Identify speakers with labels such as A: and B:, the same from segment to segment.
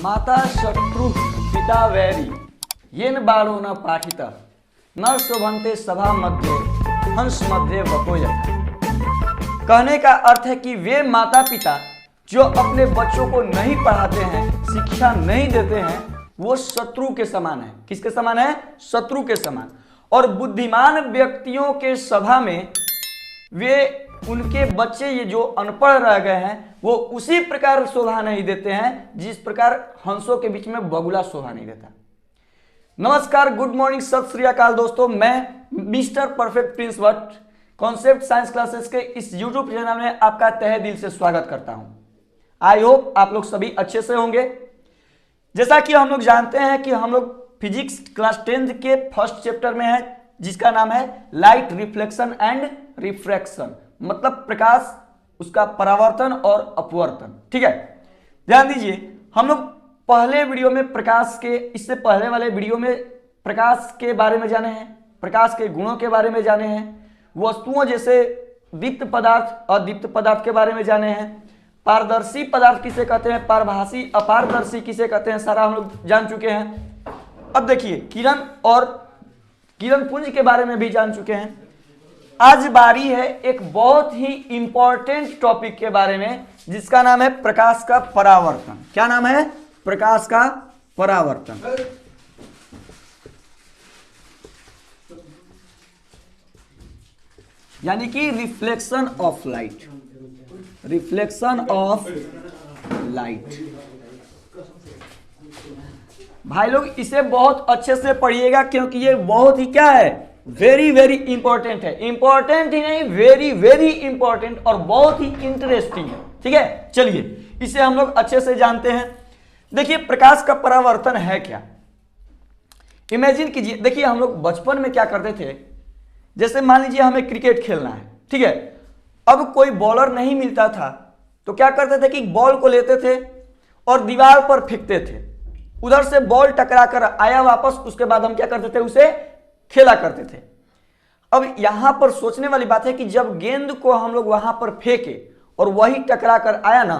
A: माता शत्रु पिता वैरी येन बाणो न पाठिता न शोभन्ते सभा मध्य हंस मध्य वको यथा। कहने का अर्थ है कि वे माता पिता जो अपने बच्चों को नहीं पढ़ाते हैं, शिक्षा नहीं देते हैं, वो शत्रु के समान है। किसके समान है? शत्रु के समान। और बुद्धिमान व्यक्तियों के सभा में वे उनके बच्चे ये जो अनपढ़ रह गए हैं वो उसी प्रकार शोभा नहीं देते हैं जिस प्रकार हंसों के बीच में बगुला शोभा नहीं देता। नमस्कार, गुड मॉर्निंग, सत श्री अकाल दोस्तों। मैं mister perfect Prince Bhatt concept science classes के इस यूट्यूब चैनल में आपका तहे दिल से स्वागत करता हूं। आई होप आप लोग सभी अच्छे से होंगे। जैसा कि हम लोग जानते हैं कि हम लोग फिजिक्स क्लास 10th के फर्स्ट चैप्टर में है जिसका नाम है लाइट रिफ्लेक्शन एंड रिफ्रैक्शन, मतलब प्रकाश, उसका परावर्तन और अपवर्तन। ठीक है, ध्यान दीजिए। हम लोग पहले वीडियो में प्रकाश के, इससे पहले वाले वीडियो में प्रकाश के बारे में जाने हैं, प्रकाश के गुणों के बारे में जाने हैं, वस्तुओं जैसे दीप्त पदार्थ और अदीप्त पदार्थ के बारे में जाने हैं, पारदर्शी पदार्थ किसे कहते हैं, पारभासी अपारदर्शी किसे कहते हैं, सारा हम लोग जान चुके हैं। अब देखिए किरण और किरण पुंज के बारे में भी जान चुके हैं। आज बारी है एक बहुत ही इंपॉर्टेंट टॉपिक के बारे में जिसका नाम है प्रकाश का परावर्तन। क्या नाम है? प्रकाश का परावर्तन। यानी कि reflection of light, reflection of light. भाई लोग इसे बहुत अच्छे से पढ़िएगा क्योंकि ये बहुत ही क्या है, वेरी वेरी इंपॉर्टेंट है। इंपॉर्टेंट ही नहीं, वेरी वेरी इंपॉर्टेंट और बहुत ही इंटरेस्टिंग है। ठीक है, चलिए इसे हम लोग अच्छे से जानते हैं। देखिए प्रकाश का परावर्तन है क्या, इमेजिन कीजिए। देखिए हम लोग बचपन में क्या करते थे, जैसे मान लीजिए हमें क्रिकेट खेलना है, ठीक है, अब कोई बॉलर नहीं मिलता था तो क्या करते थे कि बॉल को लेते थे और दीवार पर फेंकते थे, उधर से बॉल टकरा कर आया वापस, उसके बाद हम क्या करते थे, उसे खेला करते थे। अब यहां पर सोचने वाली बात है कि जब गेंद को हम लोग वहां पर फेंके और वही टकरा कर आया ना,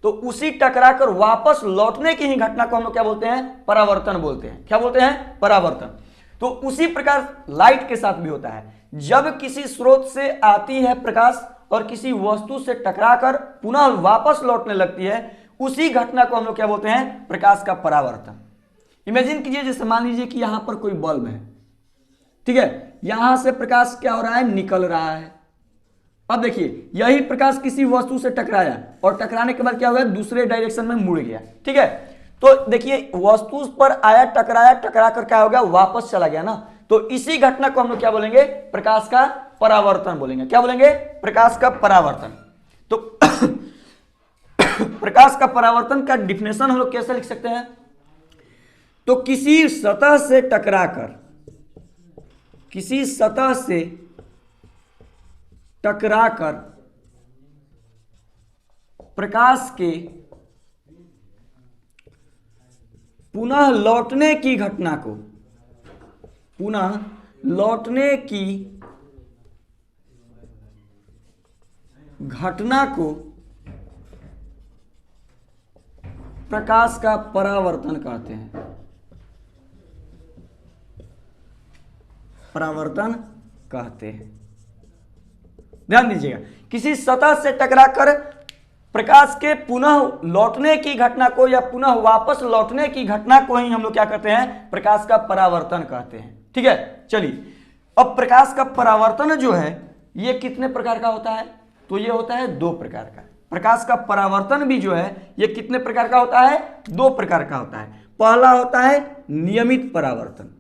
A: तो उसी टकरा कर वापस लौटने की ही घटना को हम लोग क्या बोलते हैं, परावर्तन बोलते हैं। क्या बोलते हैं? परावर्तन। तो उसी प्रकार लाइट के साथ भी होता है। जब किसी स्रोत से आती है प्रकाश और किसी वस्तु से टकराकर पुनः वापस लौटने लगती है, उसी घटना को हम लोग क्या बोलते हैं, प्रकाश का परावर्तन। इमेजिन कीजिए जैसे मान लीजिए कि यहां पर कोई बल्ब है, ठीक है, यहां से प्रकाश क्या हो रहा है, निकल रहा है। अब देखिए यही प्रकाश किसी वस्तु से टकराया और टकराने के बाद क्या हुआ, दूसरे डायरेक्शन में मुड़ गया। ठीक है, तो देखिए वस्तु पर आया, टकराया, टकरा कर क्या हो गया, वापस चला गया ना। तो इसी घटना को हम लोग क्या बोलेंगे, प्रकाश का परावर्तन बोलेंगे। क्या बोलेंगे? प्रकाश का परावर्तन। तो प्रकाश का परावर्तन का डिफिनेशन हम लोग कैसे लिख सकते हैं, तो किसी सतह से टकराकर, किसी सतह से टकराकर प्रकाश के पुनः लौटने की घटना को, पुनः लौटने की घटना को प्रकाश का परावर्तन कहते हैं। परावर्तन कहते हैं। ध्यान दीजिएगा, किसी सतह से टकराकर प्रकाश के पुनः लौटने की घटना को या पुनः वापस लौटने की घटना को ही हम लोग क्या कहते हैं, प्रकाश का परावर्तन कहते हैं। ठीक है, चलिए अब प्रकाश का परावर्तन जो है ये कितने प्रकार का होता है, तो ये होता है 2 प्रकार का। प्रकाश का परावर्तन भी जो है ये कितने प्रकार का होता है, 2 प्रकार का होता है। पहला होता है नियमित परावर्तन,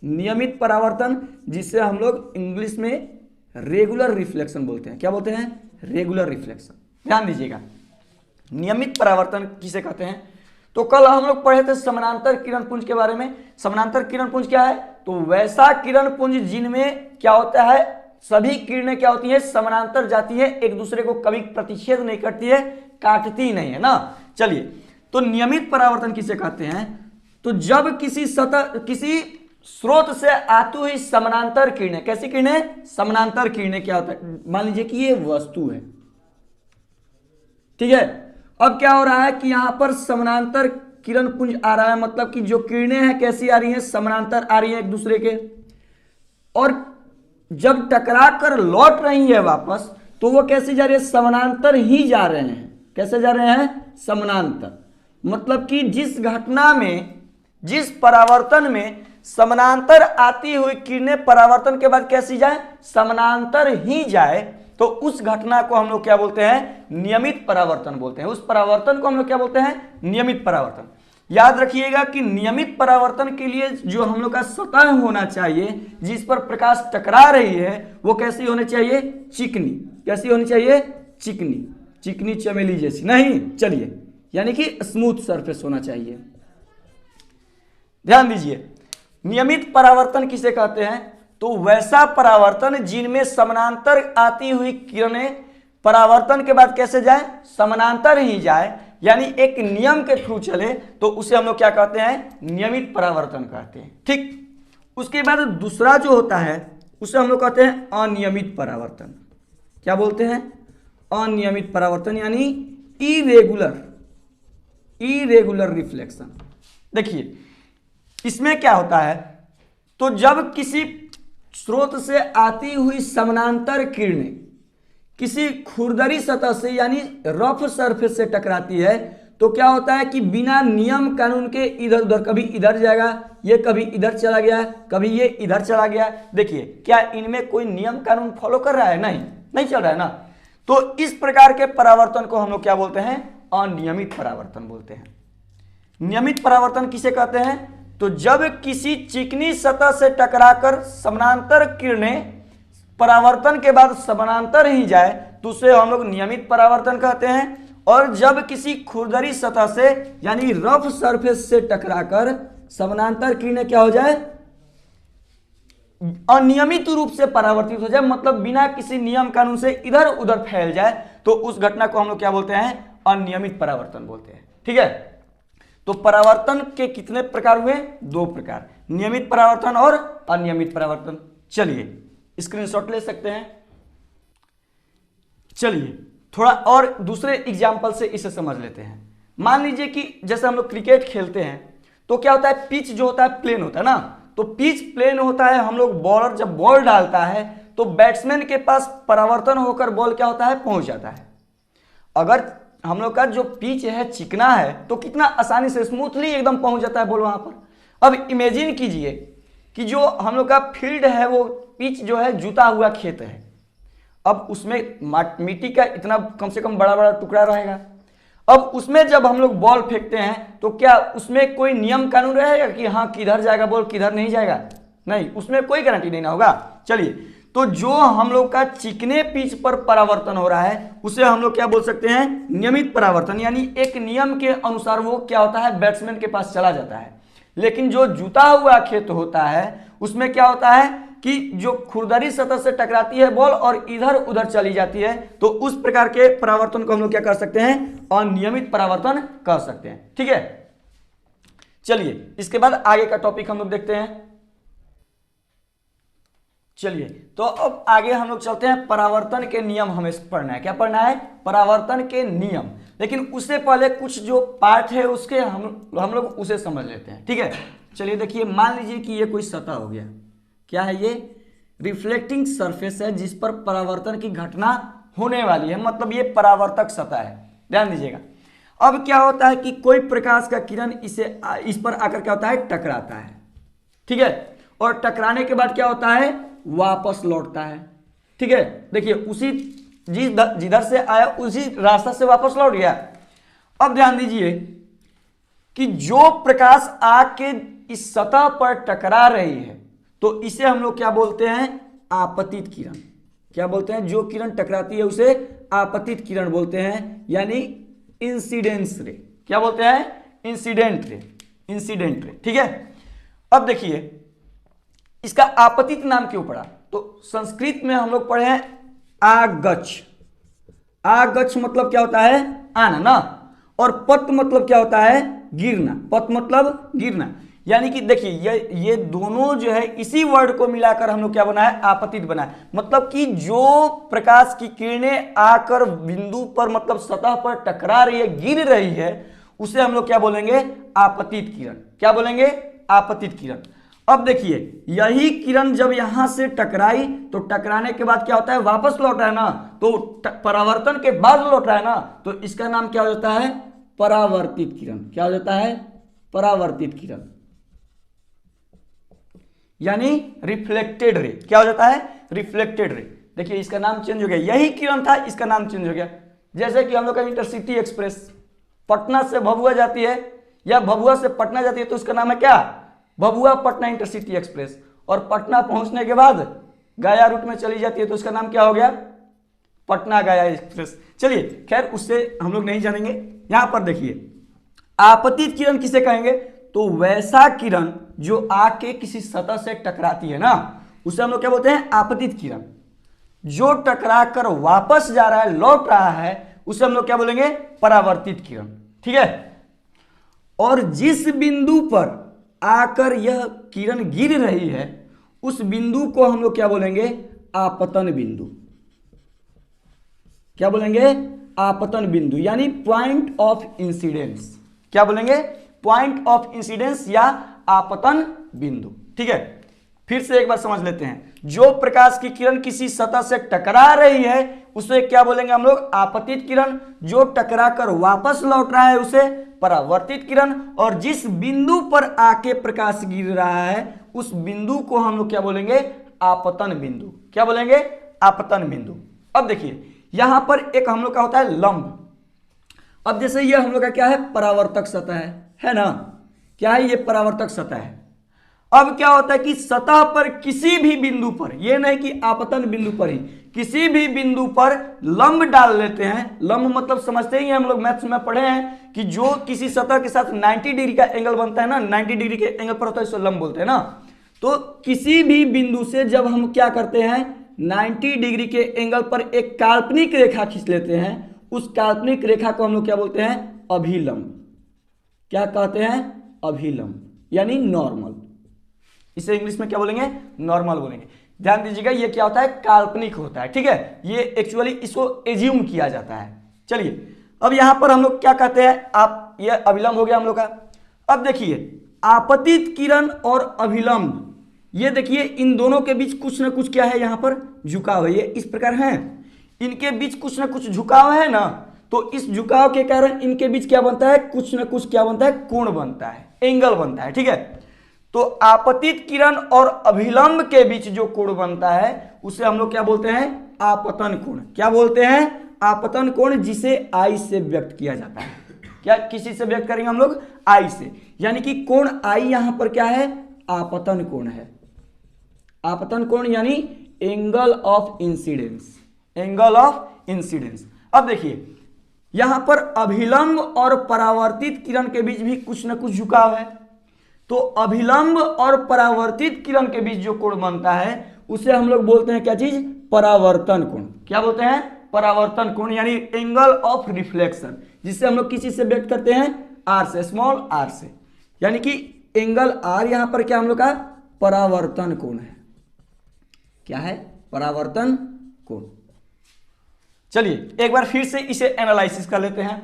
A: नियमित परावर्तन जिसे हम लोग इंग्लिश में रेगुलर रिफ्लेक्शन बोलते हैं। क्या बोलते हैं? Regular reflection. ध्यान दीजिएगा, नियमित परावर्तन किसे कहते हैं, तो कल हम लोग पढ़े थे समानांतर किरण पुंज के बारे में। समानांतर किरण पुंज क्या है, तो वैसा किरण पुंज जिनमें क्या होता है, सभी किरणें क्या होती है, समानांतर जाती है, एक दूसरे को कभी प्रतिच्छेद नहीं करती है, काटती नहीं है ना। चलिए, तो नियमित परावर्तन किसे कहते हैं, तो जब किसी सतह, किसी स्रोत से आती हुई समानांतर किरणें, कैसी किरणें, समानांतर किरणें क्या होता है, मान लीजिए कि ये वस्तु है, ठीक है, अब क्या हो रहा है कि यहां पर समानांतर किरण पुंज आ रहा है, मतलब कि जो किरणें हैं कैसी आ रही हैं, समानांतर आ रही हैं एक दूसरे के, और जब टकरा कर लौट रही है वापस तो वो कैसे जा रही है, समानांतर ही जा रहे हैं। कैसे जा रहे हैं, समानांतर। मतलब कि जिस घटना में, जिस परावर्तन में समानांतर आती हुई किरणें परावर्तन के बाद कैसी जाए, समानांतर ही जाए, तो उस घटना को हम लोग क्या बोलते हैं, नियमित परावर्तन बोलते हैं। उस परावर्तन को हम लोग क्या बोलते हैं, नियमित परावर्तन। याद रखिएगा कि नियमित परावर्तन के लिए जो हम लोग का सतह होना चाहिए जिस पर प्रकाश टकरा रही है वो कैसी होनी चाहिए, चिकनी। कैसी होनी चाहिए, चिकनी, चिकनी चमेली जैसी नहीं, चलिए, यानी कि स्मूथ सरफेस होना चाहिए। ध्यान दीजिए, नियमित परावर्तन किसे कहते हैं, तो वैसा परावर्तन जिनमें समानांतर आती हुई किरणें परावर्तन के बाद कैसे जाए, समानांतर ही जाए, यानी एक नियम के थ्रू चले, तो उसे हम लोग क्या कहते हैं, नियमित परावर्तन कहते हैं। ठीक, उसके बाद दूसरा जो होता है उसे हम लोग कहते हैं अनियमित परावर्तन। क्या बोलते हैं, अनियमित परावर्तन, यानी इरेगुलर रिफ्लेक्शन। देखिए इसमें क्या होता है, तो जब किसी स्रोत से आती हुई समानांतर किरणें किसी खुरदरी सतह से यानी रफ सरफेस से टकराती है तो क्या होता है कि बिना नियम कानून के इधर उधर, कभी इधर जाएगा, ये कभी इधर चला गया, कभी ये इधर चला गया। देखिए क्या इनमें कोई नियम कानून फॉलो कर रहा है, नहीं चल रहा है ना। तो इस प्रकार के परावर्तन को हम लोग क्या बोलते हैं, अनियमित परावर्तन बोलते हैं। नियमित परावर्तन किसे कहते हैं, तो जब किसी चिकनी सतह से टकराकर समानांतर किरणें परावर्तन के बाद समानांतर ही जाए तो उसे हम लोग नियमित परावर्तन कहते हैं। और जब किसी खुरदरी सतह से यानी रफ सरफेस से टकराकर समानांतर किरणें क्या हो जाए, अनियमित रूप से परावर्तित हो जाए, मतलब बिना किसी नियम कानून से इधर उधर फैल जाए, तो उस घटना को हम लोग क्या बोलते हैं, अनियमित परावर्तन बोलते हैं। ठीक है, तो परावर्तन के कितने प्रकार हुए, दो प्रकार, नियमित परावर्तन और अनियमित परावर्तन। चलिए स्क्रीनशॉट ले सकते हैं। चलिए थोड़ा और दूसरे एग्जाम्पल से इसे समझ लेते हैं। मान लीजिए कि जैसे हम लोग क्रिकेट खेलते हैं तो क्या होता है, पिच जो होता है प्लेन होता है ना, तो पिच प्लेन होता है, हम लोग बॉलर जब बॉल डालता है तो बैट्समैन के पास परावर्तन होकर बॉल क्या होता है, पहुंच जाता है। अगर हम लोग का जो पिच है चिकना है तो कितना आसानी से स्मूथली एकदम पहुंच जाता है बॉल वहां पर। अब इमेजिन कीजिए कि जो हम लोग का फील्ड है वो पिच जो है जुता हुआ खेत है, अब उसमें मिट्टी का इतना कम से कम बड़ा बड़ा टुकड़ा रहेगा। अब उसमें जब हम लोग बॉल फेंकते हैं तो क्या उसमें कोई नियम कानून रहेगा कि हाँ किधर जाएगा बॉल किधर नहीं जाएगा, नहीं, उसमें कोई गारंटी नहीं ना होगा। चलिए, तो जो हम लोग का चिकने पिच पर परावर्तन हो रहा है उसे हम लोग क्या बोल सकते हैं, नियमित परावर्तन, यानी एक नियम के अनुसार वो क्या होता है, बैट्समैन के पास चला जाता है। लेकिन जो जुता हुआ खेत होता है उसमें क्या होता है कि जो खुरदरी सतह से टकराती है बॉल और इधर उधर चली जाती है, तो उस प्रकार के परावर्तन को हम लोग क्या कर सकते हैं, अनियमित परावर्तन कह सकते हैं। ठीक है, चलिए इसके बाद आगे का टॉपिक हम लोग देखते हैं। चलिए तो अब आगे हम लोग चलते हैं, परावर्तन के नियम हमें पढ़ना है। क्या पढ़ना है, परावर्तन के नियम। लेकिन उससे पहले कुछ जो पार्ट है उसके हम लोग उसे समझ लेते हैं। ठीक है, चलिए देखिए, मान लीजिए कि ये कोई सतह हो गया, क्या है ये, रिफ्लेक्टिंग सरफेस है जिस पर परावर्तन की घटना होने वाली है, मतलब ये परावर्तक सतह है। ध्यान दीजिएगा, अब क्या होता है कि कोई प्रकाश का किरण इस पर आकर क्या होता है, टकराता है। ठीक है, और टकराने के बाद क्या होता है, वापस लौटता है। ठीक है, देखिए उसी जिधर से आया उसी रास्ता से वापस लौट गया। अब ध्यान दीजिए कि जो प्रकाश आके इस सतह पर टकरा रही है तो इसे हम लोग क्या बोलते हैं, आपतित किरण। क्या बोलते हैं, जो किरण टकराती है उसे आपतित किरण बोलते हैं, यानी इंसिडेंस रे। क्या बोलते हैं, इंसिडेंट रे। ठीक है, अब देखिए इसका आपतित नाम क्यों पड़ा, तो संस्कृत में हम लोग पढ़े हैं आगच्छ। आगच्छ मतलब क्या होता है, आना ना, और पत मतलब क्या होता है, गिरना। पत मतलब गिरना, यानी कि देखिए ये दोनों जो है इसी वर्ड को मिलाकर हम लोग क्या बना है, आपतित बना है। मतलब कि जो प्रकाश की किरणें आकर बिंदु पर मतलब सतह पर टकरा रही है, गिर रही है, उसे हम लोग क्या बोलेंगे? आपतित किरण। क्या बोलेंगे? आपतित किरण। अब देखिए यही किरण जब यहां से टकराई तो टकराने के बाद क्या होता है? वापस लौट रहा है ना, तो परावर्तन के बाद लौट रहा है ना, तो इसका नाम क्या हो जाता है? परावर्तित किरण। क्या हो जाता है? परावर्तित किरण, यानी रिफ्लेक्टेड रे। क्या हो जाता है? Reflected ray. देखिए इसका नाम चेंज हो गया, यही किरण था, इसका नाम चेंज हो गया। जैसे कि हम लोग का इंटरसिटी एक्सप्रेस पटना से भभुआ जाती है या भभुआ से पटना जाती है, तो उसका नाम है क्या? Bhabua Patna intercity express. और पटना पहुंचने के बाद गया रूट में चली जाती है, तो उसका नाम क्या हो गया? पटना गया एक्सप्रेस। चलिए खैर उससे हम लोग नहीं जानेंगे। यहां पर देखिए आपतित किरण किसे कहेंगे? तो वैसा किरण जो आके किसी सतह से टकराती है ना, उसे हम लोग क्या बोलते हैं? आपतित किरण। जो टकरा कर वापस जा रहा है, लौट रहा है, उसे हम लोग क्या बोलेंगे? परावर्तित किरण। ठीक है। और जिस बिंदु पर आकर यह किरण गिर रही है, उस बिंदु को हम लोग क्या बोलेंगे? आपतन बिंदु। क्या बोलेंगे? आपतन बिंदु, यानी पॉइंट ऑफ इंसिडेंस। क्या बोलेंगे? पॉइंट ऑफ इंसिडेंस या आपतन बिंदु। ठीक है, फिर से एक बार समझ लेते हैं। जो प्रकाश की किरण किसी सतह से टकरा रही है उसे क्या बोलेंगे हम लोग? आपतित किरण। जो टकरा कर वापस लौट रहा है उसे परावर्तित किरण। और जिस बिंदु पर आके प्रकाश गिर रहा है उस बिंदु को हम लोग क्या बोलेंगे? आपतन बिंदु। क्या बोलेंगे? आपतन बिंदु। अब देखिए यहां पर एक हम लोग का होता है लंब। अब जैसे ये हम लोग का क्या है? परावर्तक सतह है ना? क्या है? ये परावर्तक सतह है। अब क्या होता है कि सतह पर किसी भी बिंदु पर, ये नहीं कि आपतन बिंदु पर ही, किसी भी बिंदु पर लंब डाल लेते हैं। लंब मतलब समझते ही हैं हम लोग, मैथ्स में पढ़े हैं कि जो किसी सतह के साथ 90 डिग्री का एंगल बनता है ना, 90 डिग्री के एंगल पर होता है, इसे लंब बोलते हैं ना। तो किसी भी बिंदु से जब हम क्या करते हैं, 90 डिग्री के एंगल पर एक काल्पनिक रेखा खींच लेते हैं, उस काल्पनिक रेखा को हम लोग क्या बोलते हैं? अभिलंब। क्या कहते हैं? अभिलंब, यानी नॉर्मल। इसे इंग्लिश में क्या बोलेंगे? नॉर्मल बोलेंगे। ध्यान दीजिएगा ये क्या होता है? काल्पनिक होता है। ठीक है, ये एक्चुअली इसको एज्यूम किया जाता है। चलिए अब यहां पर हम लोग क्या कहते हैं? आप ये अभिलंब हो गया हम लोग का। अब देखिए आपतित किरण और अभिलंब, ये देखिए इन दोनों के बीच कुछ ना कुछ क्या है? यहां पर झुकाव है। ये इस प्रकार है, इनके बीच कुछ ना कुछ झुकाव है ना, तो इस झुकाव के कारण इनके बीच क्या बनता है? कुछ ना कुछ क्या बनता है? कोण बनता है, एंगल बनता है। ठीक है, तो आपतित किरण और अभिलंब के बीच जो कोण बनता है उसे हम लोग क्या बोलते हैं? आपतन कोण। क्या बोलते हैं? आपतन कोण, जिसे आई से व्यक्त किया जाता है। क्या किसी से व्यक्त करेंगे हम लोग? आई से, यानी कि कोण आई यहां पर क्या है? आपतन कोण है। आपतन कोण यानी angle of incidence. Angle of incidence. अब देखिए यहां पर अभिलंब और परावर्तित किरण के बीच भी कुछ ना कुछ झुकाव है, तो अभिलंब और परावर्तित किरण के बीच जो कोण बनता है उसे हम लोग बोलते हैं क्या चीज? परावर्तन कोण। क्या बोलते हैं? परावर्तन कोण, यानी एंगल ऑफ रिफ्लेक्शन, जिसे हम लोग किसी से व्यक्त करते हैं? आर से, स्मॉल आर से। यानी कि एंगल आर यहां पर क्या हम लोग का? परावर्तन कोण है। क्या है? परावर्तन कोण। चलिए एक बार फिर से इसे एनालिसिस कर लेते हैं।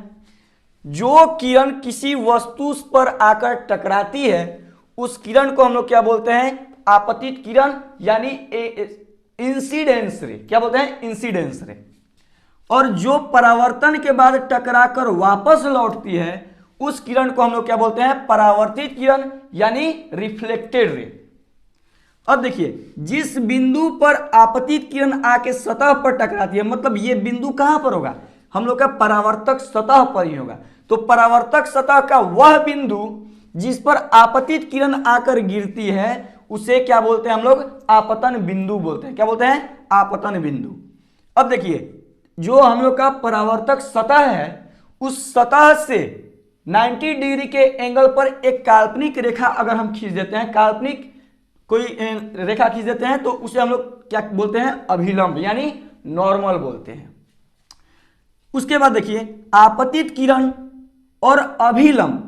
A: जो किरण किसी वस्तु पर आकर टकराती है उस किरण को हम लोग क्या बोलते हैं? आपतित किरण, यानी इंसिडेंस रे। क्या बोलते हैं? इंसिडेंस रे। और जो परावर्तन के बाद टकराकर वापस लौटती है उस किरण को हम लोग क्या बोलते हैं? परावर्तित किरण, यानी रिफ्लेक्टेड रे। अब देखिए जिस बिंदु पर आपतित किरण आके सतह पर टकराती है, मतलब ये बिंदु कहां पर होगा? हम लोग का परावर्तक सतह पर ही होगा। तो परावर्तक सतह का वह बिंदु जिस पर आपतित किरण आकर गिरती है उसे क्या बोलते हैं हम लोग? आपतन बिंदु बोलते हैं। क्या बोलते हैं? आपतन बिंदु। अब देखिए जो हम लोग का परावर्तक सतह है उस सतह से 90 डिग्री के एंगल पर एक काल्पनिक रेखा अगर हम खींच देते हैं, काल्पनिक कोई रेखा खींच देते हैं, तो उसे हम लोग क्या बोलते हैं? अभिलंब, यानी नॉर्मल बोलते हैं। उसके बाद देखिए आपतित किरण और अभिलंब,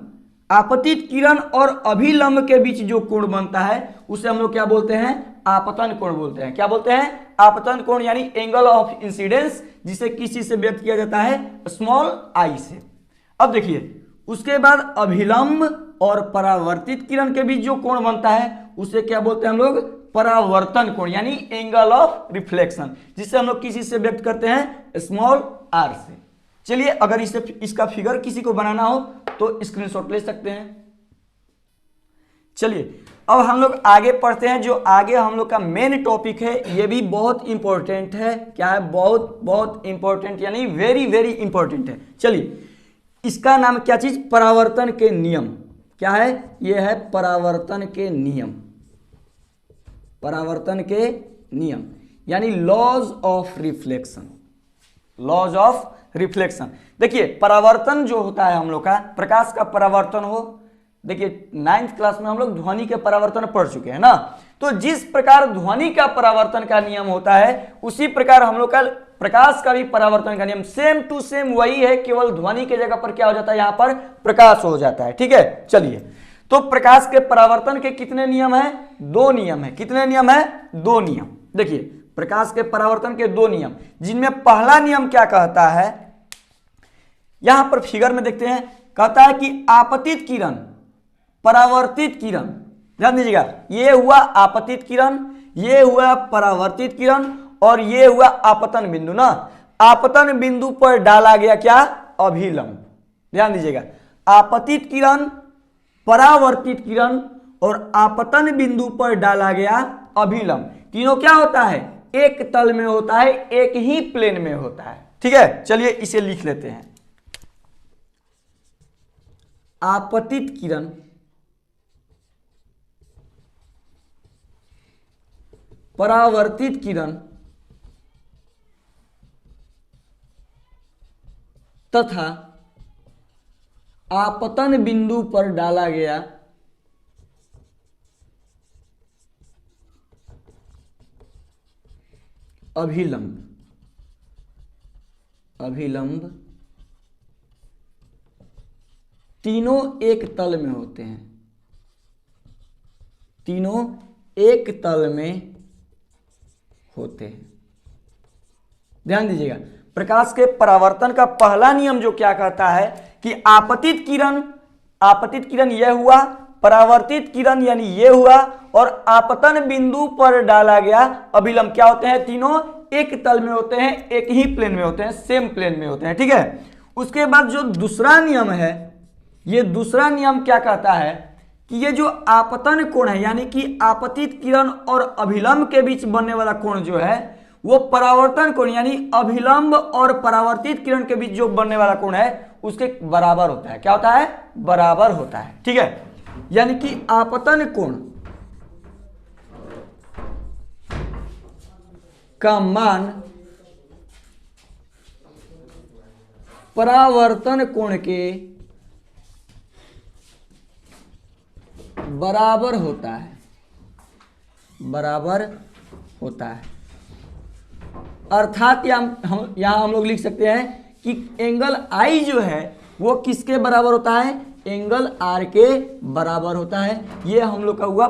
A: आपतित किरण और अभिलंब के बीच जो कोण बनता है उसे हम लोग क्या बोलते हैं? आपतन कोण बोलते हैं। क्या बोलते हैं? आपतन कोण, यानी एंगल ऑफ इंसिडेंस, जिसे किसी से व्यक्त किया जाता है? स्मॉल आई से। अब देखिए उसके बाद अभिलंब और परावर्तित किरण के बीच जो कोण बनता है उसे क्या बोलते हैं हम लोग, परावर्तन कोण, यानी एंगल ऑफ रिफ्लेक्शन, जिसे हम लोग किसी से व्यक्त करते हैं स्मॉल आर से। चलिए अगर इसका फिगर किसी को बनाना हो तो स्क्रीनशॉट ले सकते हैं। चलिए अब हम लोग आगे पढ़ते हैं। जो आगे हम लोग का मेन टॉपिक है ये भी बहुत इंपॉर्टेंट है। क्या है, बहुत बहुत इंपॉर्टेंट, यानी वेरी वेरी इंपॉर्टेंट है। चलिए इसका नाम क्या चीज, परावर्तन के नियम। क्या है, ये है परावर्तन के नियम, परावर्तन के नियम यानी laws of reflection, laws of reflection. देखिए परावर्तन जो होता है हम लोग का, प्रकाश का परावर्तन हो, देखिए 9th क्लास में हम लोग ध्वनि के परावर्तन पढ़ चुके हैं ना। तो जिस प्रकार ध्वनि का परावर्तन का नियम होता है उसी प्रकार हम लोग का प्रकाश का भी परावर्तन का नियम सेम टू सेम वही है, केवल ध्वनि के जगह पर क्या हो जाता है, यहां पर प्रकाश हो जाता है। ठीक है, चलिए तो प्रकाश के परावर्तन के कितने नियम है, 2 नियम है। कितने नियम है, 2 नियम। देखिए प्रकाश के परावर्तन के 2 नियम, जिनमें पहला नियम क्या कहता है, यहां पर फिगर में देखते हैं, कहता है कि आपतित किरण परावर्तित किरण, ध्यान दीजिएगा, ये हुआ आपतित किरण, ये हुआ परावर्तित किरण और ये हुआ आपतन बिंदु ना। आपतन बिंदु पर डाला गया क्या, अभिलंब। ध्यान दीजिएगा, आपतित किरण, परावर्तित किरण और आपतन बिंदु पर डाला गया अभिलंब, तीनों क्या होता है, एक तल में होता है, एक ही प्लेन में होता है। ठीक है, चलिए इसे लिख लेते हैं। आपतित किरण परावर्तित किरण तथा आपतन बिंदु पर डाला गया अभिलंब, अभिलंब तीनों एक तल में होते हैं, तीनों एक तल में होते हैं। ध्यान दीजिएगा, प्रकाश के परावर्तन का पहला नियम जो क्या कहता है कि आपतित किरण यह हुआ, परावर्तित किरण यानी ये हुआ और आपतन बिंदु पर डाला गया अभिलंब क्या होते हैं, तीनों एक तल में होते हैं, एक ही प्लेन में होते हैं, सेम प्लेन में होते हैं। ठीक है, उसके बाद जो दूसरा नियम है, ये दूसरा नियम क्या कहता है कि ये जो आपतन कोण है, यानी कि आपतित किरण और अभिलंब के बीच बनने वाला कोण जो है वो परावर्तन कोण, यानी अभिलंब और परावर्तित किरण के बीच जो बनने वाला कोण है उसके बराबर होता है। क्या होता है, बराबर होता है। ठीक है, यानी कि आपतन कोण का मान परावर्तन कोण के बराबर होता है, बराबर होता है। अर्थात यहां हम लोग लिख सकते हैं कि एंगल आई जो है वो किसके बराबर होता है, एंगल आर के बराबर होता है। ये हम लोग का हुआ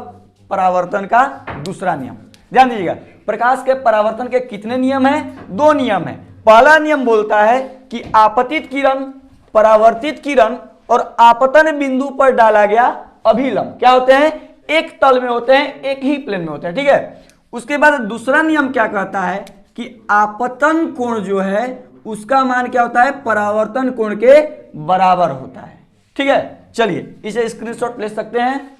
A: परावर्तन का दूसरा नियम। ध्यान दीजिएगा, प्रकाश के परावर्तन के कितने नियम हैं, 2 नियम हैं। पहला नियम बोलता है कि आपतित किरण, परावर्तित किरण और आपतन बिंदु पर डाला गया अभिलंब क्या होते हैं, एक तल में होते हैं, एक ही प्लेन में होते हैं। ठीक है, उसके बाद दूसरा नियम क्या कहता है कि आपतन कोण जो है उसका मान क्या होता है, परावर्तन कोण के बराबर होता है। ठीक है, चलिए इसे स्क्रीनशॉट ले सकते हैं।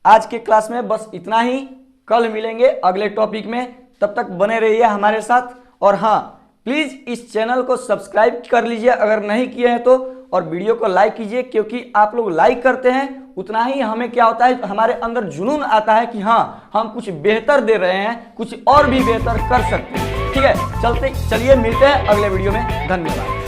A: आज के क्लास में बस इतना ही, कल मिलेंगे अगले टॉपिक में, तब तक बने रहिए हमारे साथ। और हाँ, प्लीज इस चैनल को सब्सक्राइब कर लीजिए अगर नहीं किए हैं तो, और वीडियो को लाइक कीजिए, क्योंकि आप लोग लाइक करते हैं उतना ही हमें क्या होता है, हमारे अंदर जुनून आता है कि हाँ हम कुछ बेहतर दे रहे हैं, कुछ और भी बेहतर कर सकते हैं। ठीक है, चलिए मिलते हैं अगले वीडियो में। धन्यवाद।